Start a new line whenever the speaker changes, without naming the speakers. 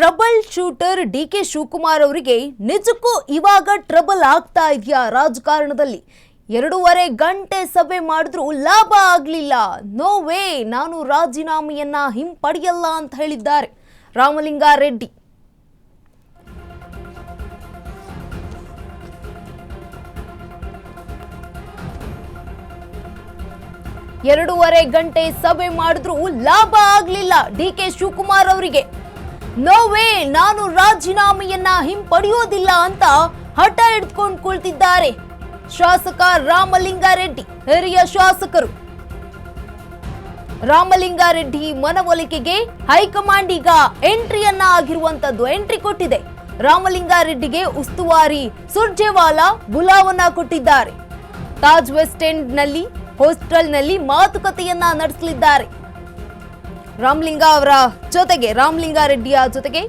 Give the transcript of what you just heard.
Trouble shooter DK Shivakumar ಅವರಿಗೆ ನಿಜಕ್ಕೂ ಇವಾಗ ಟ್ರಬಲ್ ಆಗ್ತಾ ಇದೆಯಾ ರಾಜಕಾರಣದಲ್ಲಿ? 2.5 ಗಂಟೆ ಸಭೆ ಮಾಡಿದ್ರು ಲಾಭ ಆಗಲಿಲ್ಲ. ನೋ ವೇ, ನಾನು ರಾಜೀನಾಮೆಯನ್ನ ಹಿಂಪಡೆಯಲ್ಲ ಅಂತ ಹೇಳಿದ್ದಾರೆ ರಾಮಲಿಂಗಾರೆಡ್ಡಿ. ಎರಡೂವರೆ ಗಂಟೆ ಸಭೆ ಮಾಡಿದ್ರು ಲಾಭ ಆಗಲಿಲ್ಲ ಡಿಕೆ ಶಿವಕುಮಾರ್ ಅವರಿಗೆ. ನೋ ವೇ, ನಾನು ರಾಜೀನಾಮೆಯನ್ನ ಹಿಂಪಡೆಯೋದಿಲ್ಲ ಅಂತ ಹಠ ಹಿಡಿದುಕೊಂಡು ಕುಳಿತಿದ್ದಾರೆ ಶಾಸಕ ರಾಮಲಿಂಗಾರೆಡ್ಡಿ. ಹಿರಿಯ ಶಾಸಕರು ರಾಮಲಿಂಗಾರೆಡ್ಡಿ ಮನವೊಲಿಕೆಗೆ ಹೈಕಮಾಂಡ್ ಈಗ ಎಂಟ್ರಿ ಕೊಟ್ಟಿದೆ. ರಾಮಲಿಂಗಾರೆಡ್ಡಿಗೆ ಉಸ್ತುವಾರಿ ಸುರ್ಜೇವಾಲಾ ಬುಲಾವನ್ನ ಕೊಟ್ಟಿದ್ದಾರೆ. ತಾಜ್ ವೆಸ್ಟ್ ಎಂಡ್ ನಲ್ಲಿ ಹಾಸ್ಟೆಲ್ನಲ್ಲಿ ಮಾತುಕತೆಯನ್ನ ನಡೆಸಲಿದ್ದಾರೆ ರಾಮಲಿಂಗಾರೆಡ್ಡಿಯ ಜೊತೆಗೆ